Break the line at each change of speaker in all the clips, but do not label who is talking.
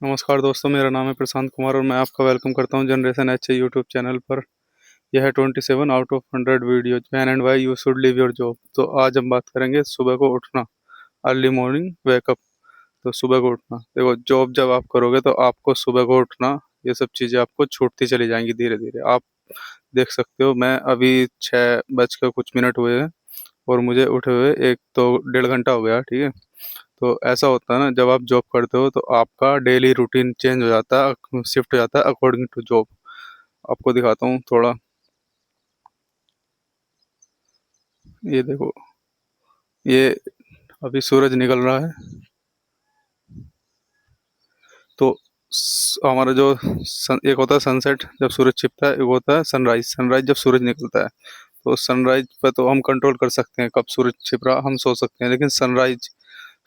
नमस्कार दोस्तों, मेरा नाम है प्रशांत कुमार और मैं आपका वेलकम करता हूं जनरेशन एच यूट्यूब चैनल पर। यह है 27 out of 100 video when and why you should leave your job. तो आज हम बात करेंगे सुबह को उठना, अर्ली मॉर्निंग वेकअप। तो सुबह को उठना, देखो जॉब जब आप करोगे तो आपको सुबह को उठना, ये सब चीज़ें आपको छूटती चली जाएंगी धीरे धीरे। आप देख सकते हो, मैं अभी 6 बज कर कुछ मिनट हुए हैं और मुझे उठे हुए एक तो 1.5 घंटा हो गया, ठीक है। तो ऐसा होता है ना, जब आप जॉब करते हो तो आपका डेली रूटीन चेंज हो जाता है, शिफ्ट हो जाता है अकॉर्डिंग टू जॉब। आपको दिखाता हूँ थोड़ा, ये देखो, ये अभी सूरज निकल रहा है। तो हमारा जो एक होता है सनसेट जब सूरज छिपता है, एक होता है सनराइज, सनराइज जब सूरज निकलता है। तो सनराइज पे तो हम कंट्रोल कर सकते हैं, कब सूरज छिप रहा हम सोच सकते हैं, लेकिन सनराइज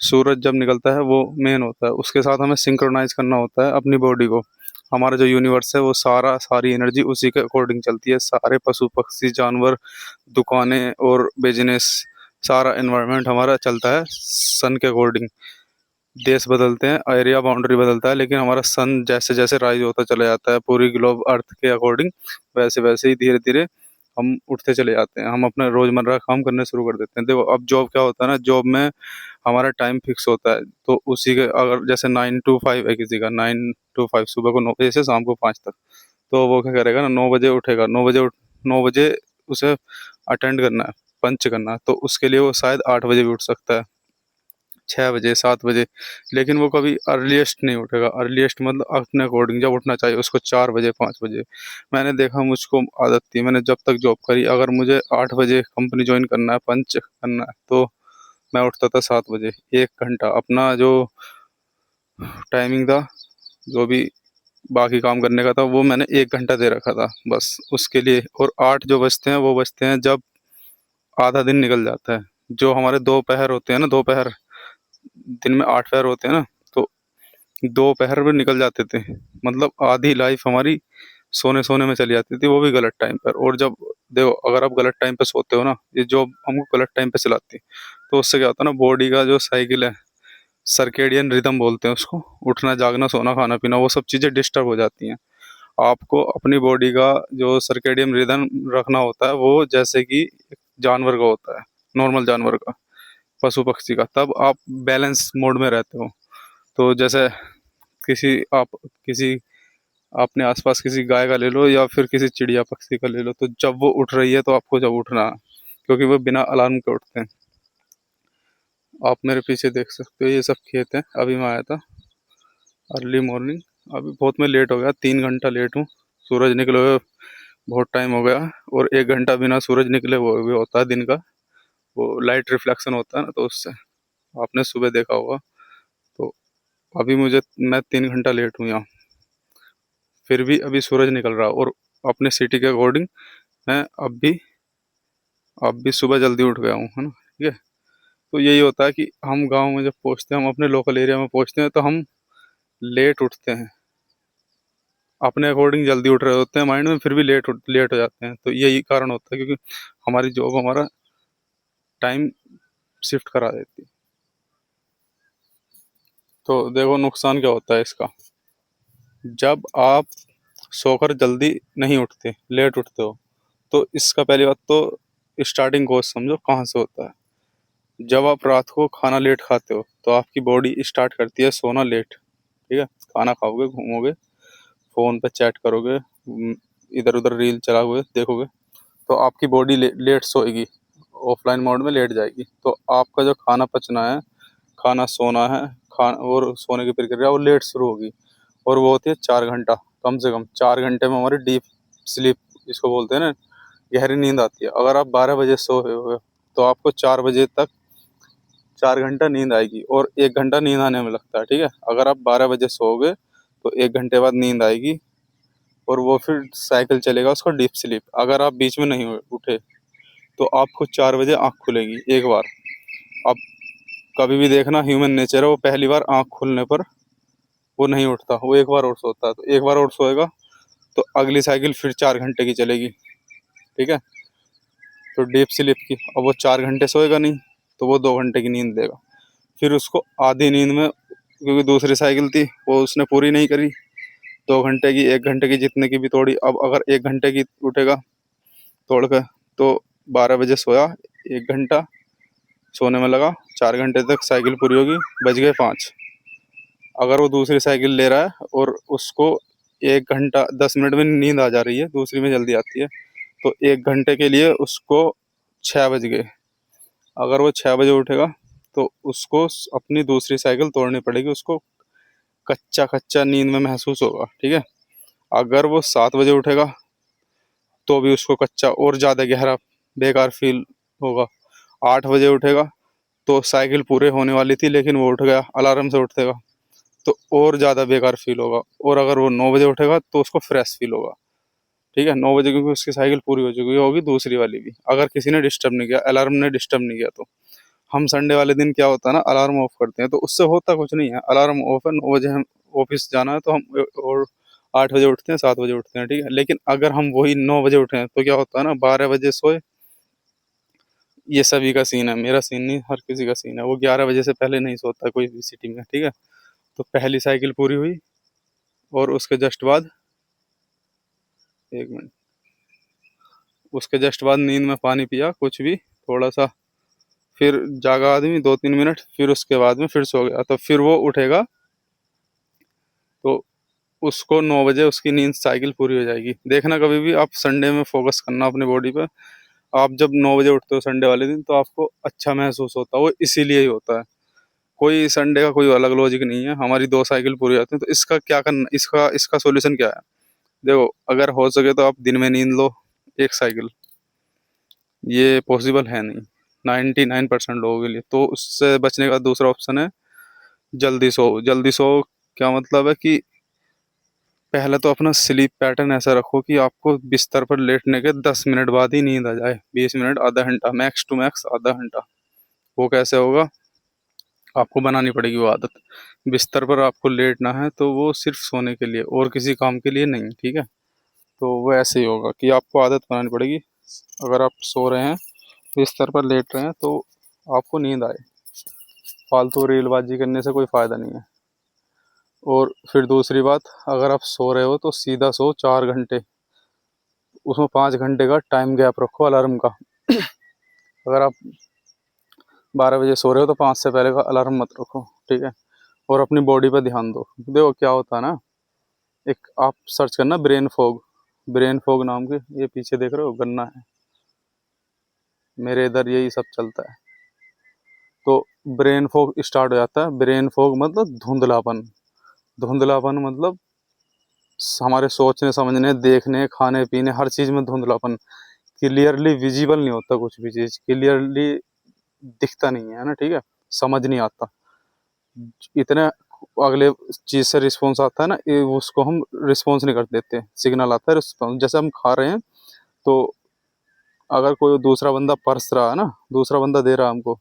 सूरज जब निकलता है वो मेन होता है। उसके साथ हमें सिंक्रोनाइज करना होता है अपनी बॉडी को। हमारा जो यूनिवर्स है वो सारी एनर्जी उसी के अकॉर्डिंग चलती है। सारे पशु पक्षी जानवर, दुकानें और बिजनेस, सारा एनवायरनमेंट हमारा चलता है सन के अकॉर्डिंग। देश बदलते हैं, एरिया बाउंड्री बदलता है, लेकिन हमारा सन जैसे जैसे राइज होता चला जाता है पूरी ग्लोब अर्थ के अकॉर्डिंग, वैसे वैसे ही धीरे धीरे हम उठते चले जाते हैं। हम अपना रोजमर्रा काम करने शुरू कर देते हैं। देखो अब जॉब क्या होता है ना, जॉब में हमारा टाइम फिक्स होता है। तो उसी के अगर जैसे 9 to 5 है किसी का, 9 to 5 सुबह को 9 बजे से शाम को 5 तक। तो वो क्या करेगा ना, 9 बजे उठेगा, 9 बजे उसे अटेंड करना है, पंच करना है। तो उसके लिए वो शायद 8 बजे भी उठ सकता है, 6 बजे, 7 बजे। लेकिन वो कभी अर्लीस्ट नहीं उठेगा। अर्लीस्ट मतलब अपने अकॉर्डिंग जब उठना चाहिए उसको 4 बजे, 5 बजे। मैंने देखा, मुझको आदत थी, मैंने जब तक जॉब करी, अगर मुझे 8 बजे कंपनी ज्वाइन करना है, पंच करना है, तो मैं उठता था 7 बजे। 1 घंटा अपना जो टाइमिंग था, जो भी बाकी काम करने का था, वो मैंने 1 घंटा दे रखा था बस उसके लिए। और 8 जो बजते हैं वो बजते हैं जब आधा दिन निकल जाता है। जो हमारे 2 पहर होते हैं ना, 2 पहर, दिन में 8 पहर होते हैं ना, तो 2 पहर भी निकल जाते थे। मतलब आधी लाइफ हमारी सोने सोने में चली जाती थी, वो भी गलत टाइम पर। और जब देखो, अगर आप गलत टाइम पे सोते हो ना, ये जॉब हमको गलत टाइम पे चलाती है, तो उससे क्या होता है ना, बॉडी का जो साइकिल है, सर्केडियन रिदम बोलते हैं उसको, उठना जागना सोना खाना पीना, वो सब चीज़ें डिस्टर्ब हो जाती हैं। आपको अपनी बॉडी का जो सर्केडियन रिदम रखना होता है, वो जैसे कि जानवर का होता है, नॉर्मल जानवर का, पशु पक्षी का, तब आप बैलेंस मोड में रहते हो। तो जैसे किसी अपने आसपास किसी गाय का ले लो या फिर किसी चिड़िया पक्षी का ले लो, तो जब वो उठ रही है तो आपको जब उठना है, क्योंकि वो बिना अलार्म के उठते हैं। आप मेरे पीछे देख सकते हो, ये सब खेत हैं। अभी मैं आया था अर्ली मॉर्निंग। अभी बहुत मैं लेट हो गया, 3 घंटा लेट हूँ। सूरज निकले हुए बहुत टाइम हो गया। और 1 घंटा बिना सूरज निकले वो भी होता है दिन का, वो लाइट रिफ्लेक्शन होता है ना, तो उससे आपने सुबह देखा होगा। तो अभी मैं 3 घंटा लेट हूँ यहाँ, फिर भी अभी सूरज निकल रहा। और अपने सिटी के अकॉर्डिंग मैं अब भी सुबह जल्दी उठ गया हूँ, है ना, ठीक है। तो यही होता है कि हम गांव में जब पहुँचते हैं, हम अपने लोकल एरिया में पहुँचते हैं, तो हम लेट उठते हैं। अपने अकॉर्डिंग जल्दी उठ रहे होते हैं माइंड में, फिर भी लेट हो जाते हैं। तो यही कारण होता है, क्योंकि हमारी जॉब हमारा टाइम शिफ्ट करा देती है। तो देखो नुकसान क्या होता है इसका। जब आप सोकर जल्दी नहीं उठते, लेट उठते हो, तो इसका पहली बात तो स्टार्टिंग कोज समझो कहाँ से होता है। जब आप रात को खाना लेट खाते हो तो आपकी बॉडी स्टार्ट करती है सोना लेट, ठीक है। खाना खाओगे, घूमोगे, फ़ोन पे चैट करोगे, इधर उधर रील चलाओगे, देखोगे, तो आपकी बॉडी लेट सोएगी, ऑफलाइन मोड में लेट जाएगी। तो आपका जो खाना पचना है, खाना सोना है, खाना और सोने की प्रक्रिया वो लेट शुरू होगी। और वो होती है 4 घंटा, कम से कम 4 घंटे में हमारी डीप स्लीप जिसको बोलते हैं ना, गहरी नींद आती है। अगर आप 12 बजे सोए हुए हो तो आपको 4 बजे तक 4 घंटा नींद आएगी, और 1 घंटा नींद आने में लगता है, ठीक है। अगर आप 12 बजे सोओगे तो 1 घंटे बाद नींद आएगी, और वो फिर साइकिल चलेगा उसका डीप स्लीप। अगर आप बीच में नहीं उठे तो आपको 4 बजे आँख खुलेगी एक बार। अब कभी भी देखना, ह्यूमन नेचर है, वो पहली बार आँख खुलने पर वो नहीं उठता, वो एक बार और सोता है। तो एक बार और सोएगा तो अगली साइकिल फिर 4 घंटे की चलेगी, ठीक है। तो डीप स्लीप की, अब वो 4 घंटे सोएगा नहीं, तो वो 2 घंटे की नींद लेगा। फिर उसको आधी नींद में क्योंकि दूसरी साइकिल थी वो उसने पूरी नहीं करी, 2 घंटे की 1 घंटे की जितने की भी तोड़ी। अब अगर 1 घंटे की उठेगा तोड़ कर, तो 12 बजे सोया, 1 घंटा सोने में लगा, 4 घंटे तक साइकिल पूरी होगी, बज गए 5। अगर वो दूसरी साइकिल ले रहा है और उसको 1 घंटा 10 मिनट में नींद आ जा रही है, दूसरी में जल्दी आती है, तो 1 घंटे के लिए उसको 6 बज गए। अगर वो 6 बजे उठेगा तो उसको अपनी दूसरी साइकिल तोड़नी पड़ेगी, उसको कच्चा कच्चा नींद में महसूस होगा, ठीक है। अगर वो 7 बजे उठेगा तो भी उसको कच्चा और ज़्यादा गहरा बेकार फील होगा। 8 बजे उठेगा तो साइकिल पूरे होने वाली थी लेकिन वो उठ गया, अलार्म से उठेगा तो और ज़्यादा बेकार फील होगा। और अगर वो 9 बजे उठेगा तो उसको फ्रेश फील होगा, ठीक है। 9 बजे क्योंकि उसकी साइकिल पूरी हो चुकी होगी, दूसरी वाली भी, अगर किसी ने डिस्टर्ब नहीं किया, अलार्म ने डिस्टर्ब नहीं किया तो। हम संडे वाले दिन क्या होता है ना, अलार्म ऑफ करते हैं, तो उससे होता कुछ नहीं है, अलार्म ऑफ है, 9 बजे हम ऑफिस जाना है तो हम और 8 बजे उठते हैं, 7 बजे उठते हैं, ठीक है। लेकिन अगर हम वही 9 बजे उठे हैं तो क्या होता है ना, 12 बजे सोए, ये सभी का सीन है, मेरा सीन नहीं, हर किसी का सीन है, वो 11 बजे से पहले नहीं सोता कोई भी सिटी में, ठीक है। तो पहली साइकिल पूरी हुई और उसके जस्ट बाद, 1 मिनट, उसके जस्ट बाद नींद में पानी पिया कुछ भी थोड़ा सा, फिर जागा आदमी 2-3 मिनट, फिर उसके बाद में फिर सो गया, तो फिर वो उठेगा तो उसको 9 बजे उसकी नींद साइकिल पूरी हो जाएगी। देखना कभी भी आप संडे में फोकस करना अपनी बॉडी पे। आप जब 9 बजे उठते हो संडे वाले दिन तो आपको अच्छा महसूस होता है, वो इसीलिए ही होता है। कोई संडे का कोई अलग लॉजिक नहीं है। हमारी 2 साइकिल पूरी हो जाती है तो इसका क्या करना, इसका इसका सोल्यूशन क्या है? देखो, अगर हो सके तो आप दिन में नींद लो 1 साइकिल, ये पॉसिबल है नहीं 99% लोगों के लिए। तो उससे बचने का दूसरा ऑप्शन है जल्दी सो। जल्दी सो क्या मतलब है कि पहले तो अपना स्लीप पैटर्न ऐसा रखो कि आपको बिस्तर पर लेटने के 10 मिनट बाद ही नींद आ जाए, 20 मिनट, आधा घंटा, मैक्स टू मैक्स आधा घंटा। वो कैसे होगा? आपको बनानी पड़ेगी वो आदत। बिस्तर पर आपको लेटना है तो वो सिर्फ सोने के लिए और किसी काम के लिए नहीं, ठीक है। तो वो ऐसे ही होगा कि आपको आदत बनानी पड़ेगी। अगर आप सो रहे हैं, बिस्तर पर लेट रहे हैं, तो आपको नींद आए। फालतू रीलबाजी करने से कोई फ़ायदा नहीं है। और फिर दूसरी बात, अगर आप सो रहे हो तो सीधा सो 4 घंटे, उसमें 5 घंटे का टाइम गैप रखो अलार्म का। अगर आप 12 बजे सो रहे हो तो 5 से पहले का अलार्म मत रखो, ठीक है। और अपनी बॉडी पर ध्यान दो। देखो क्या होता है ना, एक आप सर्च करना ब्रेन फॉग, ब्रेन फॉग नाम के, ये पीछे देख रहे हो गन्ना है, मेरे इधर यही सब चलता है। तो ब्रेन फॉग स्टार्ट हो जाता है। ब्रेन फॉग मतलब धुंधलापन। धुंधलापन मतलब हमारे सोचने समझने देखने खाने पीने हर चीज़ में धुंधलापन। क्लियरली विजिबल नहीं होता, कुछ भी चीज़ क्लियरली दिखता नहीं है ना, ठीक है। समझ नहीं आता, इतने अगले चीज़ से रिस्पॉन्स आता है ना, उसको हम रिस्पॉन्स नहीं कर देते। सिग्नल आता है रिस्पॉन्स, जैसे हम खा रहे हैं तो अगर कोई दूसरा बंदा परस रहा है ना, दूसरा बंदा दे रहा है हमको,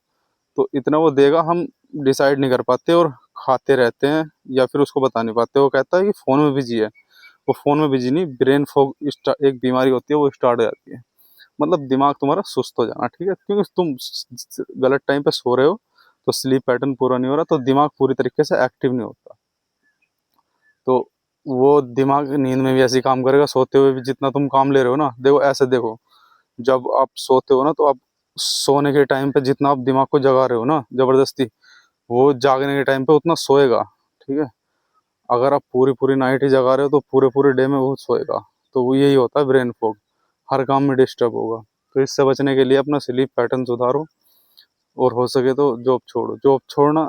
तो इतना वो देगा हम डिसाइड नहीं कर पाते और खाते रहते हैं, या फिर उसको बता नहीं पाते। वो कहता है कि फ़ोन में बिजी है, वो फ़ोन में बिजी नहीं, ब्रेन फॉग एक बीमारी होती है, वो स्टार्ट हो जाती है। मतलब दिमाग तुम्हारा सुस्त हो जाना, ठीक है, क्योंकि तुम गलत टाइम पे सो रहे हो, तो स्लीप पैटर्न पूरा नहीं हो रहा, तो दिमाग पूरी तरीके से एक्टिव नहीं होता। तो वो दिमाग नींद में भी ऐसे ही काम करेगा, सोते हुए भी जितना तुम काम ले रहे हो ना। देखो ऐसे देखो, जब आप सोते हो ना तो आप सोने के टाइम पे जितना आप दिमाग को जगा रहे हो ना जबरदस्ती, वो जागने के टाइम पे उतना सोएगा, ठीक है। अगर आप पूरी पूरी नाइट ही जगा रहे हो तो पूरे पूरे डे में वो सोएगा। तो वो यही होता है ब्रेन फॉग, हर काम में डिस्टर्ब होगा। तो इससे बचने के लिए अपना स्लीप पैटर्न सुधारो, और हो सके तो जॉब छोड़ो। जॉब छोड़ना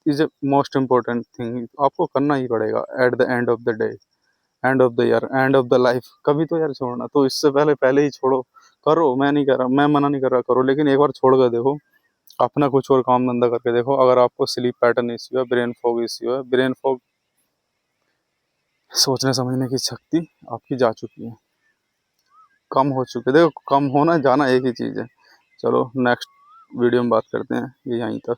is a most important thing, आपको करना ही पड़ेगा at the end of the day, end of the year, end of the life. कभी तो यार छोड़ना, तो इससे पहले पहले ही छोड़ो। करो, मैं नहीं कर रहा, मैं मना नहीं कर रहा, करो, लेकिन एक बार छोड़ कर देखो, अपना कुछ और काम धंधा करके देखो। अगर आपको स्लीप पैटर्न इश्यू है, ब्रेन फॉग इश्यू है, ब्रेन फॉग सोचने समझने की शक्ति आपकी जा चुकी है, कम हो चुकी है। देखो, कम होना जाना एक ही चीज़ है। चलो नेक्स्ट वीडियो में बात करते हैं, ये यहीं तक।